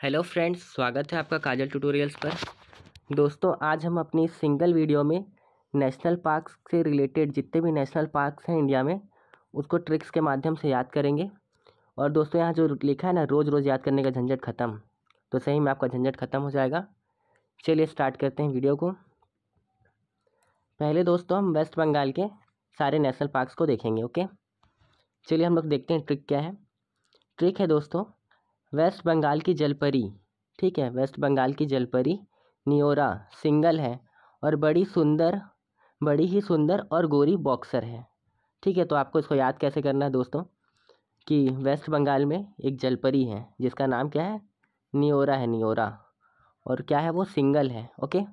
Hello friends, स्वागत है आपका काजल ट्यूटोरियल्स पर। दोस्तों, आज हम अपनी सिंगल वीडियो में नेशनल पार्क्स से रिलेटेड जितने भी नेशनल पार्क्स हैं इंडिया में उसको ट्रिक्स के माध्यम से याद करेंगे। और दोस्तों, यहाँ जो लिखा है ना, रोज़ रोज़ याद करने का झंझट ख़त्म, तो सही में आपका झंझट ख़त्म हो जाएगा। चलिए स्टार्ट करते हैं वीडियो को। पहले दोस्तों हम वेस्ट बंगाल के सारे नेशनल पार्क्स को देखेंगे। ओके, चलिए हम लोग देखते हैं ट्रिक क्या है। ट्रिक है दोस्तों, वेस्ट बंगाल की जलपरी, ठीक है, वेस्ट बंगाल की जलपरी नियोरा सिंगल है और बड़ी ही सुंदर और गोरी बॉक्सर है। ठीक है, तो आपको इसको याद कैसे करना है दोस्तों कि वेस्ट बंगाल में एक जलपरी है जिसका नाम क्या है, नियोरा है, नियोरा। और क्या है, वो सिंगल है। ओके,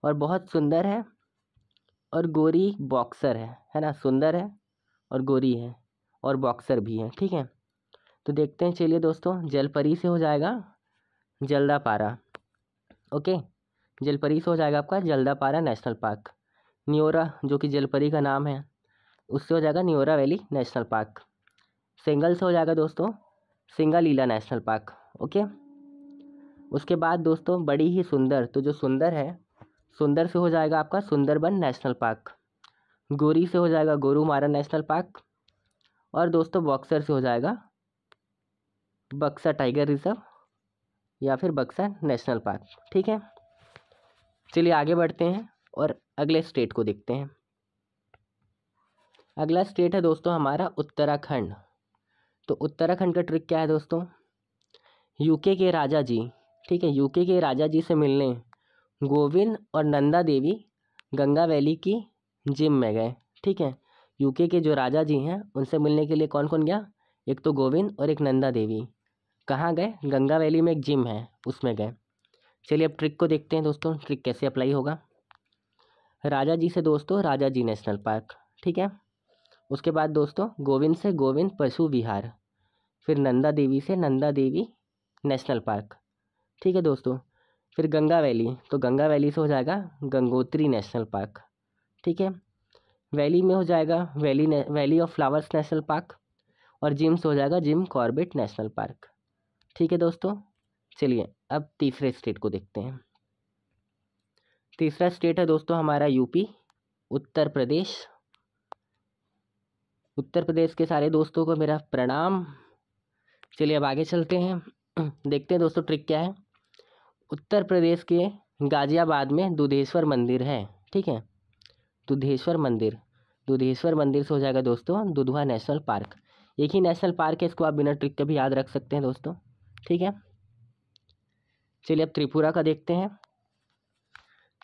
और बहुत सुंदर है और गोरी बॉक्सर है ना, सुंदर है और गोरी है और बॉक्सर भी है। ठीक है, तो देखते हैं। चलिए दोस्तों, जलपरी से हो जाएगा जल्दापारा। ओके, जलपरी से हो जाएगा आपका जल्दापारा नेशनल पार्क। नियोरा जो कि जलपरी का नाम है, उससे हो जाएगा Neora valley national park. Single से हो जाएगा दोस्तों सिंगालीला नेशनल पार्क। ओके, उसके बाद दोस्तों बड़ी ही सुंदर, तो जो सुंदर है, सुंदर से हो जाएगा आपका सुंदरबन नेशनल पार्क। गोरी से हो जाएगा गोरुमारा नेशनल पार्क। और दोस्तों बॉक्सर से हो जाएगा बक्सा टाइगर रिजर्व या फिर बक्सा नेशनल पार्क। ठीक है, चलिए आगे बढ़ते हैं और अगले स्टेट को देखते हैं। अगला स्टेट है दोस्तों हमारा उत्तराखंड। तो उत्तराखंड का ट्रिक क्या है दोस्तों, यूके के राजा जी, ठीक है, यूके के राजा जी से मिलने गोविंद और नंदा देवी गंगा वैली की जिम में गए। ठीक है, यूके के जो राजा जी हैं उनसे मिलने के लिए कौन कौन गया, एक तो गोविंद और एक नंदा देवी। कहाँ गए, गंगा वैली में एक जिम है उसमें गए। चलिए अब ट्रिक को देखते हैं दोस्तों, ट्रिक कैसे अप्लाई होगा। राजा जी से दोस्तों राजा जी नेशनल पार्क, ठीक है। उसके बाद दोस्तों गोविंद से गोविंद पशु विहार, फिर नंदा देवी से नंदा देवी नेशनल पार्क, ठीक है दोस्तों। फिर गंगा वैली, तो गंगा वैली से हो जाएगा गंगोत्री नेशनल पार्क, ठीक है। वैली में हो जाएगा valley of flowers national park. और जिम से हो जाएगा जिम कॉर्बेट नेशनल पार्क, ठीक है दोस्तों। चलिए अब तीसरे स्टेट को देखते हैं। तीसरा स्टेट है दोस्तों हमारा यूपी, उत्तर प्रदेश। उत्तर प्रदेश के सारे दोस्तों को मेरा प्रणाम। चलिए अब आगे चलते हैं, देखते हैं दोस्तों ट्रिक क्या है। उत्तर प्रदेश के गाजियाबाद में दुधेश्वर मंदिर है, ठीक है, दुधेश्वर मंदिर। दुधेश्वर मंदिर से हो जाएगा दोस्तों दुधवा नेशनल पार्क। एक ही नेशनल पार्क है, इसको आप बिना ट्रिक के भी याद रख सकते हैं दोस्तों, ठीक है। चलिए अब त्रिपुरा का देखते हैं।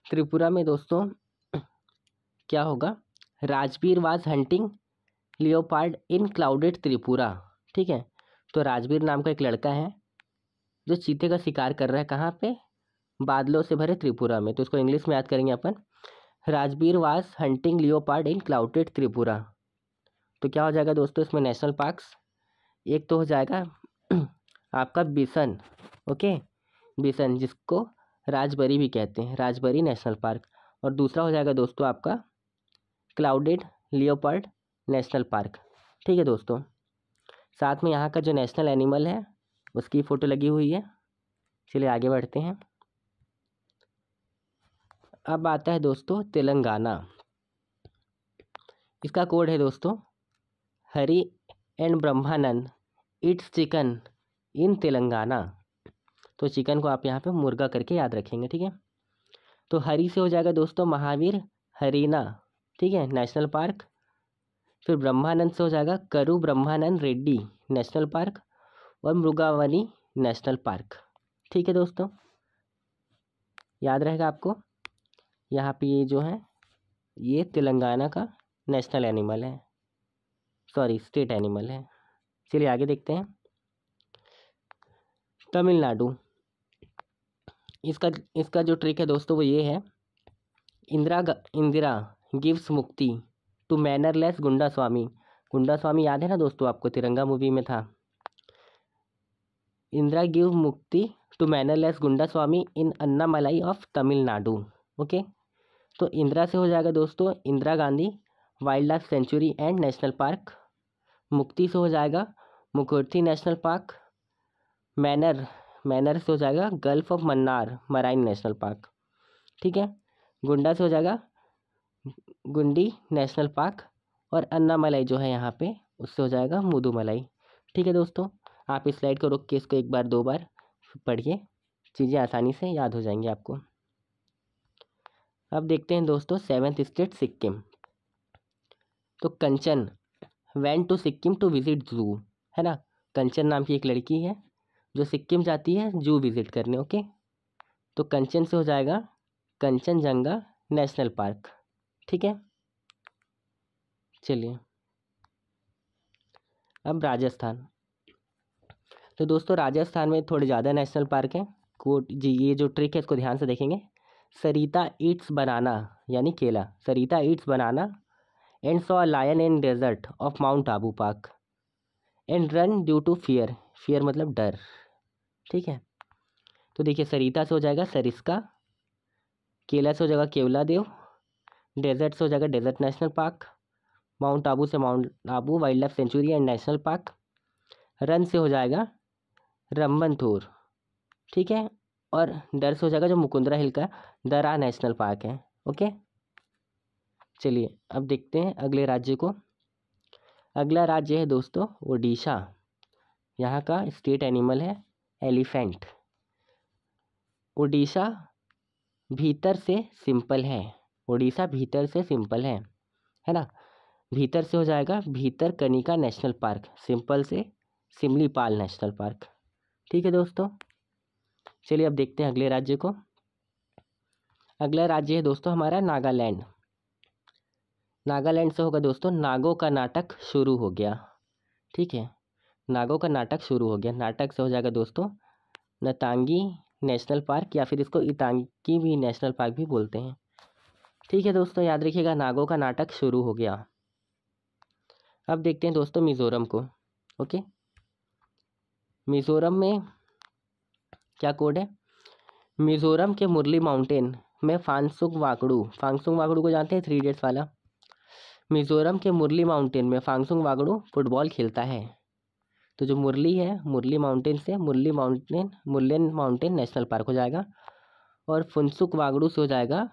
त्रिपुरा में दोस्तों क्या होगा, Rajbir was hunting leopard in clouded Tripura, ठीक है। तो राजबीर नाम का एक लड़का है जो चीते का शिकार कर रहा है, कहाँ पे, बादलों से भरे त्रिपुरा में। तो इसको इंग्लिश में याद करेंगे अपन, Rajbir was hunting leopard in clouded Tripura. तो क्या हो जाएगा दोस्तों इसमें नेशनल पार्क्स, एक तो हो जाएगा आपका बिसन, ओके, बिसन जिसको राजबरी भी कहते हैं, राजबरी नेशनल पार्क। और दूसरा हो जाएगा दोस्तों आपका क्लाउडेड लियोपार्ड नेशनल पार्क, ठीक है दोस्तों। साथ में यहाँ का जो नेशनल एनिमल है उसकी फ़ोटो लगी हुई है। चलिए आगे बढ़ते हैं। अब आता है दोस्तों तेलंगाना। इसका कोड है दोस्तों Hari and Brahmanand it's chicken in Telangana. तो चिकन को आप यहाँ पे मुर्गा करके याद रखेंगे, ठीक है। तो हरी से हो जाएगा दोस्तों महावीर हरीना, ठीक है, नेशनल पार्क। फिर ब्रह्मानंद से हो जाएगा करू ब्रह्मानंद रेड्डी नेशनल पार्क। और मृगावनी नेशनल पार्क, ठीक है दोस्तों, याद रहेगा आपको। यहाँ पे ये जो है ये तेलंगाना का नेशनल एनिमल है, सॉरी स्टेट एनिमल है। चलिए आगे देखते हैं। तमिलनाडु, इसका जो ट्रिक है दोस्तों वो ये है, इंदिरा गिव्स मुक्ति टू मैनरलेस गुंडा स्वामी। गुंडा स्वामी याद है ना दोस्तों आपको, तिरंगा मूवी में था। इंदिरा गिव मुक्ति टू मैनरलेस गुंडा स्वामी इन अन्नामलाई ऑफ तमिलनाडु, ओके। तो इंदिरा से हो जाएगा दोस्तों Indira Gandhi wild life sanctuary and national park. मुक्ति से हो जाएगा Mukurthi national park. Manner manner से हो जाएगा gulf of Mannar marine national park, ठीक है। गुंडा से हो जाएगा गुंडी नेशनल पार्क, और अन्नामलाई जो है यहाँ पे उससे हो जाएगा मुदुमलाई, ठीक है दोस्तों। आप इस स्लाइड को रोक के इसको एक बार 2 बार पढ़िए, चीज़ें आसानी से याद हो जाएंगी आपको। अब देखते हैं दोस्तों 7th स्टेट सिक्किम। तो Kanchan went to Sikkim to visit zoo, है ना। कंचन नाम की एक लड़की है जो सिक्किम जाती है जू विजिट करने, ओके। तो कंचन से हो जाएगा कंचनजंगा नेशनल पार्क, ठीक है। चलिए अब राजस्थान। तो दोस्तों राजस्थान में थोड़े ज़्यादा नेशनल पार्क हैं। कोट जी, ये जो ट्रिक है इसको ध्यान से देखेंगे। सरिता ईट्स बनाना यानी केला, Sarita eats banana and saw a lion in desert of mount Abu park and run due to fear, fear मतलब डर, ठीक है। तो देखिए सरिता से हो जाएगा सरिस्का, केला से हो जाएगा केवला देव, डेजर्ट से हो जाएगा desert national park, mount Abu से mount Abu wildlife sanctuary and national park, run से हो जाएगा रंबनथोर, ठीक है। और डर से हो जाएगा जो मुकुंदरा हिल का दरा नेशनल पार्क है, ओके। चलिए अब देखते हैं अगले राज्य को। अगला राज्य है दोस्तों ओडिशा। यहाँ का स्टेट एनिमल है एलिफेंट। ओडिशा भीतर से सिंपल है, ओडिशा भीतर से सिंपल है ना। भीतर से हो जाएगा भीतर कनिका नेशनल पार्क, सिंपल से सिमलीपाल नेशनल पार्क, ठीक है दोस्तों। चलिए अब देखते हैं अगले राज्य को। अगला राज्य है दोस्तों हमारा नागालैंड। नागालैंड से होगा दोस्तों नागों का नाटक शुरू हो गया, ठीक है। नागों का नाटक शुरू हो गया, नाटक से हो जाएगा दोस्तों नतांगी नेशनल पार्क, या फिर इसको इतांगी भी नेशनल पार्क भी बोलते हैं, ठीक है दोस्तों। याद रखिएगा नागों का नाटक शुरू हो गया। अब देखते हैं दोस्तों मिज़ोरम को, ओके। मिज़ोरम में क्या कोड है। मिज़ोरम के मुरली माउंटेन में फांगसुक वाकड़ू को जानते हैं 3 इडियट्स वाला। मिज़ोरम के मुरली माउंटेन में फांगसुक वाकड़ू फुटबॉल खेलता है। तो जो मुरली है मुरली माउंटेन से मुरलेन माउंटेन नेशनल पार्क हो जाएगा, और फुनसुक वाकड़ू से हो जाएगा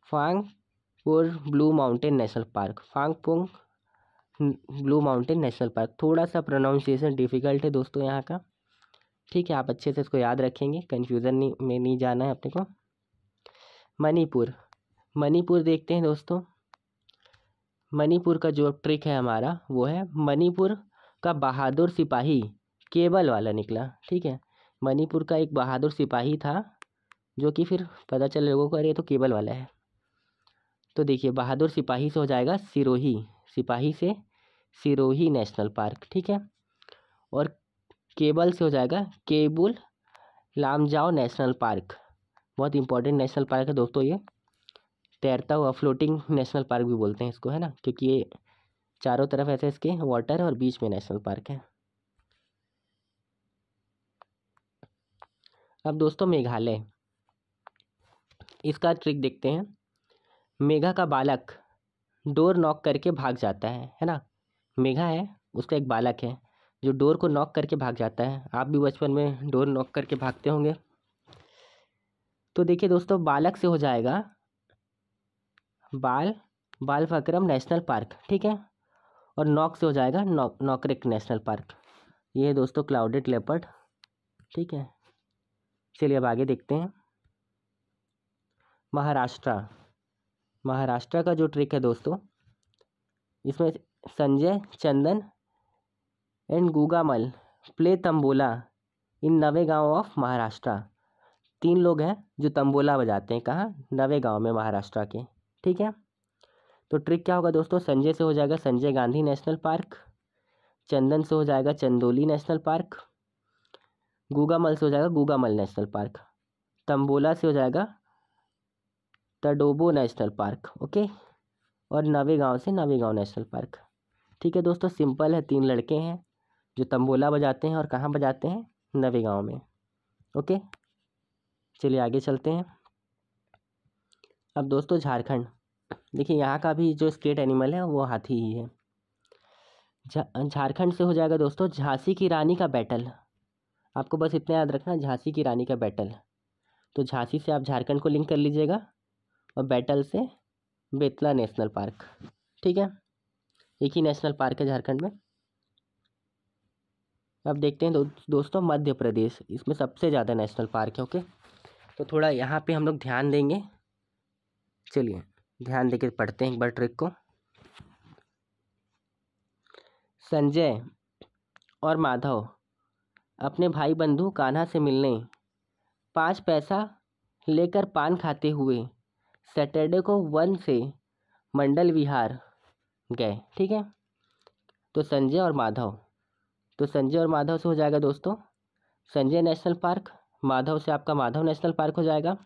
Phangpur blue mountain national park, Phangpung blue mountain national park. थोड़ा सा प्रोनाउंसिएशन डिफ़िकल्ट है दोस्तों यहाँ का, ठीक है। आप अच्छे से इसको याद रखेंगे, कन्फ्यूज़न में नहीं जाना है अपने को। मणिपुर देखते हैं दोस्तों। मणिपुर का जो ट्रिक है हमारा वो है मणिपुर का बहादुर सिपाही केबल वाला निकला, ठीक है। मणिपुर का एक बहादुर सिपाही था जो कि फिर पता चल लोगों को अरे ये तो केबल वाला है। तो देखिए बहादुर सिपाही से हो जाएगा सिरोही, सिपाही से सिरोही नेशनल पार्क, ठीक है। और केबल से हो जाएगा केबुल लामजाओ नेशनल पार्क, बहुत इंपॉर्टेंट नेशनल पार्क है दोस्तों ये। तैरता हुआ फ्लोटिंग नेशनल पार्क भी बोलते हैं इसको, है ना, क्योंकि ये चारों तरफ ऐसे इसके वाटर है और बीच में नेशनल पार्क है। अब दोस्तों मेघालय, इसका ट्रिक देखते हैं। मेघा का बालक डोर नॉक करके भाग जाता है ना। मेघा है उसका एक बालक है जो डोर को नॉक करके भाग जाता है। आप भी बचपन में डोर नॉक करके भागते होंगे। तो देखिए दोस्तों बालक से हो जाएगा बालफक्रम नेशनल पार्क, ठीक है। और नॉक से हो जाएगा नॉकरेक नेशनल पार्क। ये है दोस्तों क्लाउडेड लेपर्ड, ठीक है। चलिए अब आगे देखते हैं। महाराष्ट्र का जो ट्रिक है दोस्तों, इसमें Sanjay Chandan and Gugamal play tambola in Navegaon of Maharashtra. 3 लोग हैं जो तंबोला बजाते हैं, कहाँ, नवेगांव में महाराष्ट्र के, ठीक है। तो ट्रिक क्या होगा दोस्तों, संजय से हो जाएगा संजय गांधी नेशनल पार्क, चंदन से हो जाएगा चंदोली नेशनल पार्क, गुगामल से हो जाएगा गुगामल नेशनल पार्क, तंबोला से हो जाएगा तडोबो नेशनल पार्क, ओके। और नवेगांव से नवेगांव नेशनल पार्क, ठीक है दोस्तों। सिंपल है, 3 लड़के हैं जो तंबोला बजाते हैं और कहाँ बजाते हैं, नवेगांव में, ओके। चलिए आगे चलते हैं। अब दोस्तों झारखंड, देखिए यहाँ का भी जो स्टेट एनिमल है वो हाथी ही है। झारखंड से हो जाएगा दोस्तों झांसी की रानी का बैटल, आपको बस इतना याद रखना, झांसी की रानी का बैटल। तो झांसी से आप झारखंड को लिंक कर लीजिएगा और बैटल से बेतला नेशनल पार्क। ठीक है, एक ही नेशनल पार्क है झारखंड में। अब देखते हैं दोस्तों मध्य प्रदेश, इसमें सबसे ज़्यादा नेशनल पार्क है। ओके, तो थोड़ा यहाँ पे हम लोग ध्यान देंगे। चलिए ध्यान देके पढ़ते हैं एक बार ट्रिक को। संजय और माधव अपने भाई बंधु कान्हा से मिलने 5 पैसा लेकर पान खाते हुए सैटरडे को वन से मंडल विहार गए। ठीक है, तो संजय और माधव, तो संजय और माधव से हो जाएगा दोस्तों संजय नेशनल पार्क, माधव से आपका माधव नेशनल पार्क हो जाएगा।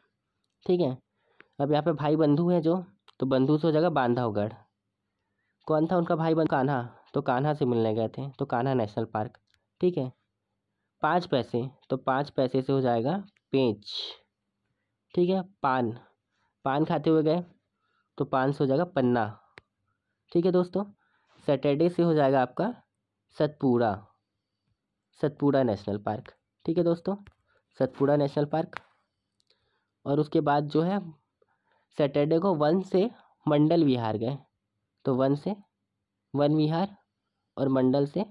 ठीक है, अब यहाँ पे भाई बंधु है जो, तो बंधु से हो जाएगा बांधवगढ़। कौन था उनका भाई बंधु? कान्हा, तो कान्हा से मिलने गए थे, तो कान्हा नेशनल पार्क। ठीक है, 5 पैसे, तो 5 पैसे से हो जाएगा पेंच। ठीक है, पान, पान खाते हुए गए, तो पान से हो जाएगा पन्ना। ठीक है दोस्तों, सैटरडे से हो जाएगा आपका सतपुड़ा, सतपुड़ा नेशनल पार्क। ठीक है दोस्तों, सतपुड़ा नेशनल पार्क। और उसके बाद जो है सैटरडे को वन से मंडल विहार गए, तो वन से वन विहार और मंडल से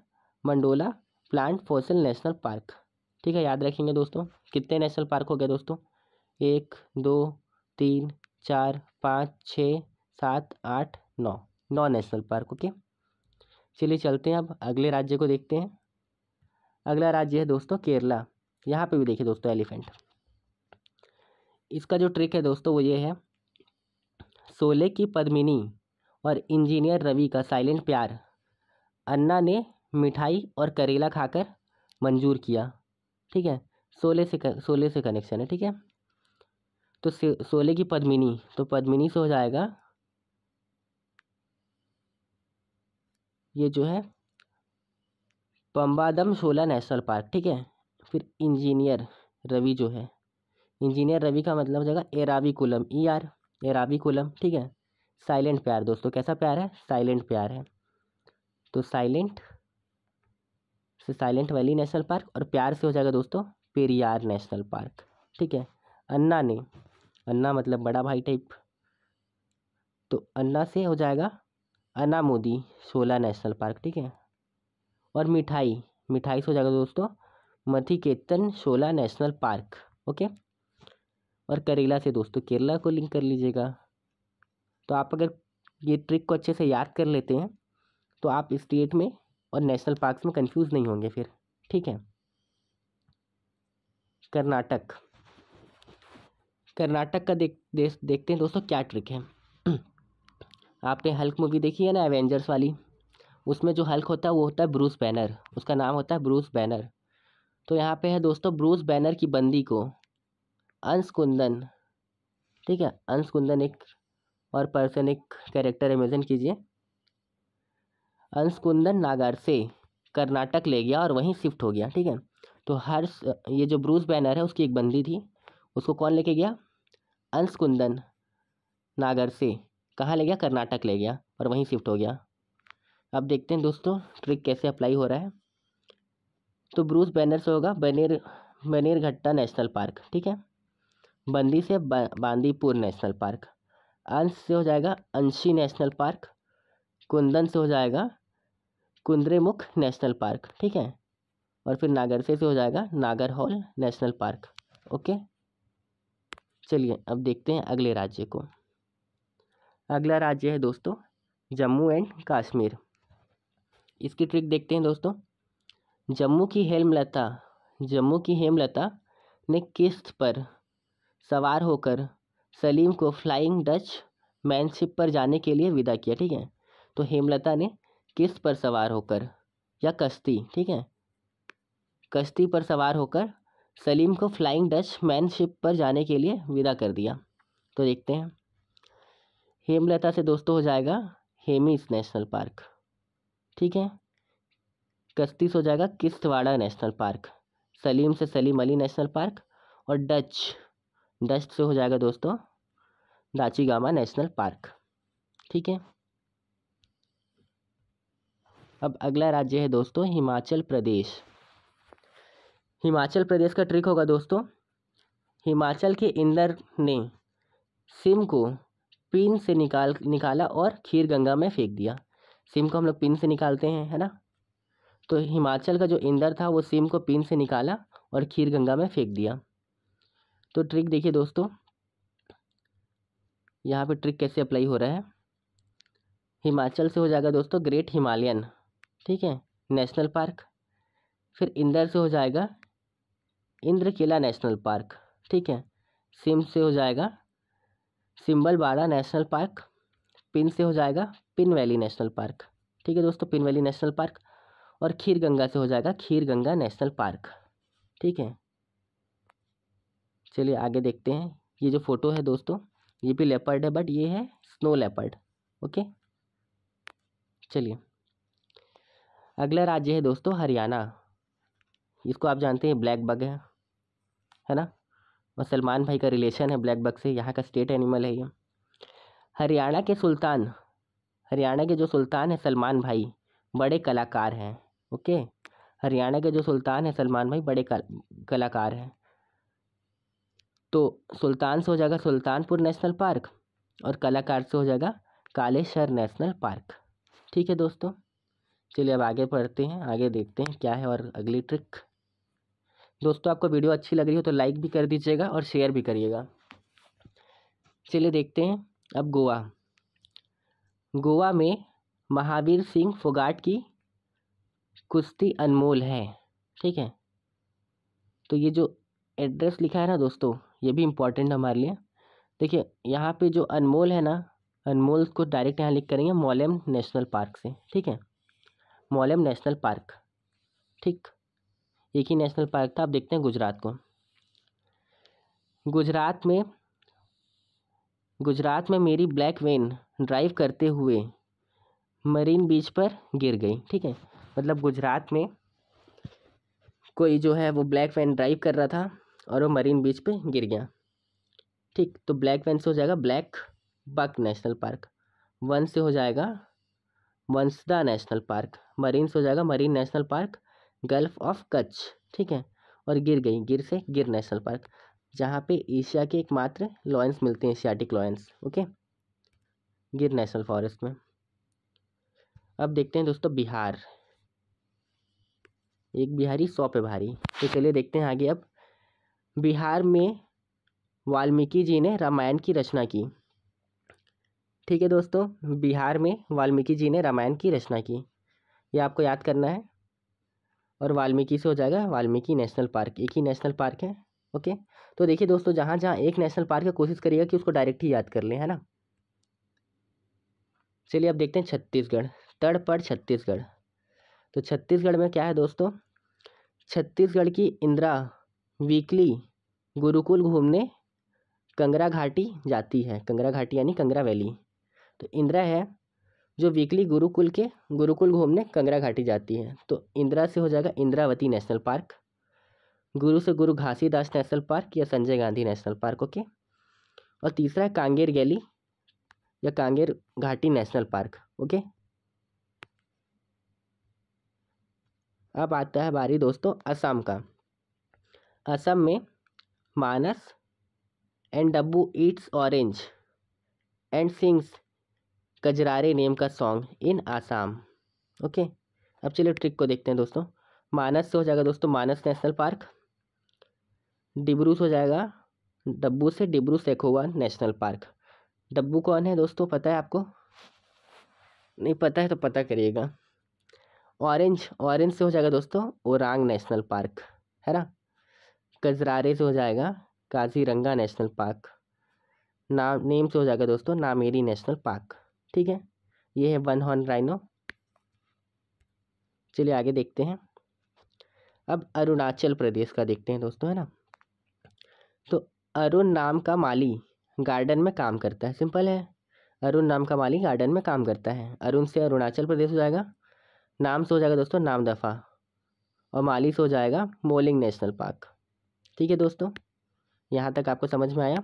Mandola plant fossil national park. ठीक है, याद रखेंगे दोस्तों। कितने नेशनल पार्क हो गए दोस्तों? 1 2 3 4 5 6 7 8 9, 9 नेशनल पार्क। ओके, चलिए चलते हैं अब अगले राज्य को देखते हैं। अगला राज्य है दोस्तों केरला। यहाँ पे भी देखिए दोस्तों एलिफेंट। इसका जो ट्रिक है दोस्तों वो ये है, शोले की पद्मिनी और इंजीनियर रवि का साइलेंट प्यार अन्ना ने मिठाई और करेला खाकर मंजूर किया। ठीक है, शोले से कनेक्शन है। ठीक है, तो शोले की पद्मिनी, तो पद्मिनी से हो जाएगा ये जो है पम्बादम शोला नेशनल पार्क। ठीक है, फिर इंजीनियर रवि जो है, इंजीनियर रवि का मतलब हो जाएगा एराविकुलम, एराविकुलम। ठीक है, साइलेंट प्यार दोस्तों, कैसा प्यार है? साइलेंट प्यार है, तो साइलेंट से साइलेंट वैली नेशनल पार्क, और प्यार से हो जाएगा दोस्तों पेरियार नेशनल पार्क। ठीक है, अन्ना ने, अन्ना मतलब बड़ा भाई टाइप, तो अन्ना से हो जाएगा अनामोदी शोला नेशनल पार्क। ठीक है, और मिठाई, मिठाई से हो जाएगा दोस्तों मथिकेतन शोला नेशनल पार्क। ओके, और करेला से दोस्तों केरला को लिंक कर लीजिएगा। तो आप अगर ये ट्रिक को अच्छे से याद कर लेते हैं तो आप स्टेट में और नेशनल पार्क्स में कंफ्यूज नहीं होंगे फिर। ठीक है, कर्नाटक, कर्नाटक का देखते हैं दोस्तों क्या ट्रिक है। आपने हल्क मूवी देखी है ना, एवेंजर्स वाली, उसमें जो हल्क होता है वो होता है ब्रूस बैनर, उसका नाम होता है ब्रूस बैनर। तो यहाँ पे है दोस्तों ब्रूस बैनर की बंदी को अंश कुंदन, ठीक है, अंश कुंदन एक और पर्सन, एक कैरेक्टर इमेजिन कीजिए, अंश कुंदन नागार से कर्नाटक ले गया और वहीं शिफ्ट हो गया। ठीक है, तो ये जो ब्रूस बैनर है उसकी एक बंदी थी, उसको कौन लेके गया? अंश कुंदन नागर से कहाँ ले गया? कर्नाटक ले गया और वहीं शिफ्ट हो गया। अब देखते हैं दोस्तों ट्रिक कैसे अप्लाई हो रहा है। तो ब्रूस बैनर से होगा बनेरघट्टा नेशनल पार्क। ठीक है, बंदी से बांदीपुर नेशनल पार्क, अंश से हो जाएगा अंशी नेशनल पार्क, कुंदन से हो जाएगा कुंद्रेमुख नेशनल पार्क। ठीक है, और फिर नागरसे से हो जाएगा नागरहोल नेशनल पार्क। ओके, चलिए अब देखते हैं अगले राज्य को। अगला राज्य है दोस्तों जम्मू एंड कश्मीर। इसकी ट्रिक देखते हैं दोस्तों। जम्मू की हेमलता ने किश्त पर सवार होकर सलीम को फ्लाइंग डच मैनशिप पर जाने के लिए विदा किया। ठीक है, तो हेमलता ने किश्त पर सवार होकर या कश्ती, ठीक है, कश्ती पर सवार होकर सलीम को फ्लाइंग डच मैनशिप पर जाने के लिए विदा कर दिया। तो देखते हैं, हेमलता से दोस्तों हो जाएगा हेमिस नेशनल पार्क। ठीक है, कश्ती से हो जाएगा किश्तवाड़ा नेशनल पार्क, सलीम से सलीम अली नेशनल पार्क, और डच से हो जाएगा दोस्तों दाचीगामा नेशनल पार्क। ठीक है, अब अगला राज्य है दोस्तों हिमाचल प्रदेश। हिमाचल प्रदेश का ट्रिक होगा दोस्तों, हिमाचल के इंदर ने सिम को पिन से निकाला और खीर गंगा में फेंक दिया। सिम को हम लोग पिन से निकालते हैं, है ना। तो हिमाचल का जो इंदर था वो सिम को पिन से निकाला और खीर गंगा में फेंक दिया। तो ट्रिक देखिए दोस्तों, यहाँ पे ट्रिक कैसे अप्लाई हो रहा है। हिमाचल से हो जाएगा दोस्तों ग्रेट हिमालयन, ठीक है, नेशनल पार्क। फिर इंदर से हो जाएगा इंद्रकिला नेशनल पार्क, ठीक है। सिम से हो जाएगा सिंबल बाड़ा नेशनल पार्क। पिन से हो जाएगा पिन वैली नेशनल पार्क, ठीक है दोस्तों, पिन वैली नेशनल पार्क। और खीर गंगा से हो जाएगा खीर गंगा नेशनल पार्क, ठीक है। चलिए आगे देखते हैं। ये जो फोटो है दोस्तों, ये भी लेपर्ड है बट ये है स्नो लेपर्ड, ओके। चलिए अगला राज्य है दोस्तों हरियाणा। इसको आप जानते हैं ब्लैक बग है ना, और सलमान भाई का रिलेशन है ब्लैक बग से, यहाँ का स्टेट एनिमल है ये। हरियाणा के जो सुल्तान है सलमान भाई, बड़े कलाकार हैं, ओके। हरियाणा के जो सुल्तान है सलमान भाई बड़े कलाकार हैं। तो सुल्तान से हो जाएगा सुल्तानपुर नेशनल पार्क और कलाकार से हो जाएगा कालेश्वर नेशनल पार्क, ठीक है दोस्तों। चलिए अब आगे पढ़ते हैं, आगे देखते हैं क्या है और अगली ट्रिक। दोस्तों आपको वीडियो अच्छी लग रही हो तो लाइक भी कर दीजिएगा और शेयर भी करिएगा। चलिए देखते हैं अब गोवा में महावीर सिंह फोगाट की कुश्ती अनमोल है, ठीक है। तो ये जो एड्रेस लिखा है ना दोस्तों, ये भी इम्पोर्टेंट है हमारे लिए। देखिए यहाँ पे जो अनमोल है ना, अनमोल को डायरेक्ट यहाँ लिख करेंगे मोलेम नेशनल पार्क से, ठीक है, मोलेम नेशनल पार्क, ठीक। एक ही नेशनल पार्क था। अब देखते हैं गुजरात को। गुजरात में मेरी ब्लैक वेन ड्राइव करते हुए मरीन बीच पर गिर गई, ठीक है। मतलब गुजरात में कोई जो है वो ब्लैक वैन ड्राइव कर रहा था और वो मरीन बीच पे गिर गया, ठीक। तो ब्लैक वैन से हो जाएगा ब्लैक बक नेशनल पार्क। वन से हो जाएगा वंसदा नेशनल पार्क। मरीन से हो जाएगा marine national park gulf of Kutch, ठीक है। और गिर गई, गिर से गिर नेशनल पार्क, जहाँ पे एशिया के एकमात्र लॉयंस मिलते हैं, एशियाटिक लॉयंस, ओके, गिर नेशनल फॉरेस्ट में। अब देखते हैं दोस्तों बिहार, एक बिहारी 100 पे भारी। तो चलिए देखते हैं आगे। अब बिहार में वाल्मीकि जी ने रामायण की रचना की, ठीक है दोस्तों। बिहार में वाल्मीकि जी ने रामायण की रचना की, ये आपको याद करना है। और वाल्मीकि से हो जाएगा वाल्मीकि नेशनल पार्क, एक ही नेशनल पार्क है, ओके। तो देखिए दोस्तों, जहाँ जहाँ एक नेशनल पार्क है कोशिश करिएगा कि उसको डायरेक्ट ही याद कर लें, है ना। चलिए अब देखते हैं छत्तीसगढ़, तड़पड़ छत्तीसगढ़। तो छत्तीसगढ़ में क्या है दोस्तों, छत्तीसगढ़ की इंदिरा वीकली गुरुकुल घूमने कंगरा घाटी जाती है। कंगरा घाटी यानी कंगरा वैली। तो इंदिरा है जो वीकली गुरुकुल घूमने कंगरा घाटी जाती है। तो इंदिरा से हो जाएगा इंद्रावती नेशनल पार्क। गुरु से गुरु घासीदास नेशनल पार्क या Sanjay Gandhi national park, okay. और तीसरा है कांगेर गैली या कांगेर घाटी नेशनल पार्क, ओके। अब आता है बारी दोस्तों असम का। असम में Manas and Dabbu eats orange and sings Kajrare name का सॉन्ग इन आसाम, ओके। अब चलिए ट्रिक को देखते हैं दोस्तों। मानस से हो जाएगा दोस्तों मानस नेशनल पार्क। डिब्रू से हो जाएगा डब्बू से डिब्रू सैखोवा नेशनल पार्क। डब्बू कौन है दोस्तों, पता है आपको? नहीं पता है तो पता करिएगा। ऑरेंज से हो जाएगा दोस्तों ओरांग नेशनल पार्क, है ना। कजरारे से हो जाएगा काजीरंगा नेशनल पार्क। नेम से हो जाएगा दोस्तों नामेरी नेशनल पार्क, ठीक है। ये है वन हॉर्न राइनो। चलिए आगे देखते हैं। अब अरुणाचल प्रदेश का देखते हैं दोस्तों, है ना। तो अरुण नाम का माली गार्डन में काम करता है, सिंपल है। अरुण नाम का माली गार्डन में काम करता है। अरुण से अरुणाचल प्रदेश हो जाएगा। नाम से हो जाएगा दोस्तों नामदफा और माली से हो जाएगा मोलिंग नेशनल पार्क, ठीक है दोस्तों। यहाँ तक आपको समझ में आया?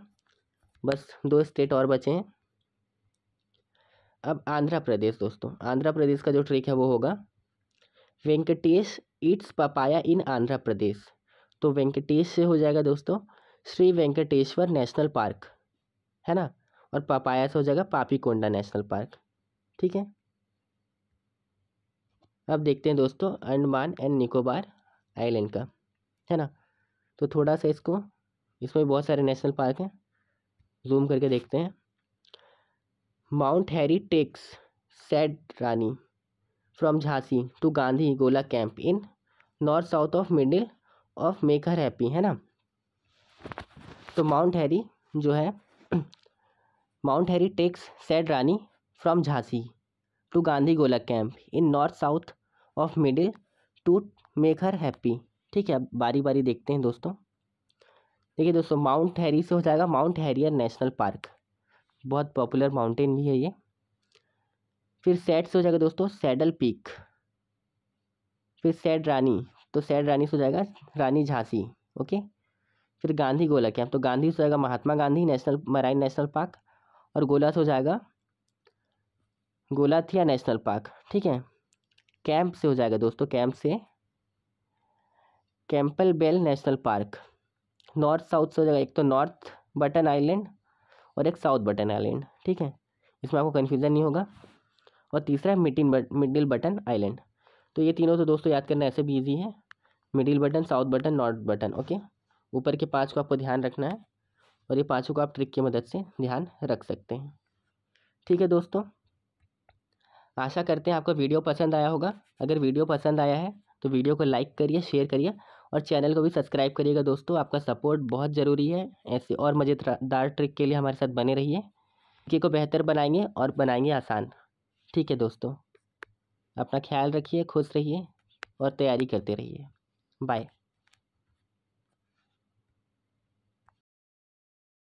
बस 2 स्टेट और बचे हैं। अब आंध्र प्रदेश दोस्तों, आंध्र प्रदेश का जो ट्रिक है वो होगा वेंकटेश ईट्स पपाया इन आंध्र प्रदेश। तो वेंकटेश से हो जाएगा दोस्तों श्री वेंकटेश्वर नेशनल पार्क, है ना। और पापाया से हो जाएगा पापीकोंडा नेशनल पार्क, ठीक है। अब देखते हैं दोस्तों अंडमान एंड निकोबार आइलैंड का, है ना। तो थोड़ा सा इसमें बहुत सारे नेशनल पार्क हैं, जूम करके देखते हैं। Mount Harry takes sad Rani from Jhansi to Gandhi Gola camp in north south of middle of make her happy, है ना। तो माउंट हैरी जो है mount Harry takes sad Rani from Jhansi to Gandhi Gola camp in north south of middle to make her happy, ठीक है। अब बारी बारी देखते हैं दोस्तों। देखिए दोस्तों, माउंट हैरी से हो जाएगा माउंट हैरियर नेशनल पार्क, बहुत पॉपुलर माउंटेन भी है ये। फिर सैड से हो जाएगा दोस्तों सैडल पीक। फिर सैड रानी, तो सैड रानी से हो जाएगा रानी झांसी, ओके। फिर गांधी गोला कैंप, तो गांधी से हो जाएगा Mahatma Gandhi national marine national park, और गोला से हो जाएगा गोलाथिया नेशनल पार्क, ठीक है। कैंप से हो जाएगा दोस्तों, कैंप से Campbell bay national park. North south से हो जाएगा एक तो नॉर्थ बटन आइलैंड और एक साउथ बटन आइलैंड, ठीक है, इसमें आपको कन्फ्यूज़न नहीं होगा। और तीसरा है मिडिल बटन आइलैंड। तो ये तीनों तो दोस्तों याद करना ऐसे भी ईजी है, middle button, south button, north button, okay. ऊपर के 5 को आपको ध्यान रखना है और ये 5 को आप ट्रिक की मदद से ध्यान रख सकते हैं, ठीक है दोस्तों। आशा करते हैं आपको वीडियो पसंद आया होगा। अगर वीडियो पसंद आया है तो वीडियो को लाइक करिए, शेयर करिए और चैनल को भी सब्सक्राइब करिएगा दोस्तों। आपका सपोर्ट बहुत ज़रूरी है। ऐसे और मज़ेदार ट्रिक के लिए हमारे साथ बने रहिए। ट्रिक को बेहतर बनाएंगे और बनाएंगे आसान, ठीक है दोस्तों। अपना ख्याल रखिए, खुश रहिए और तैयारी करते रहिए। बाय।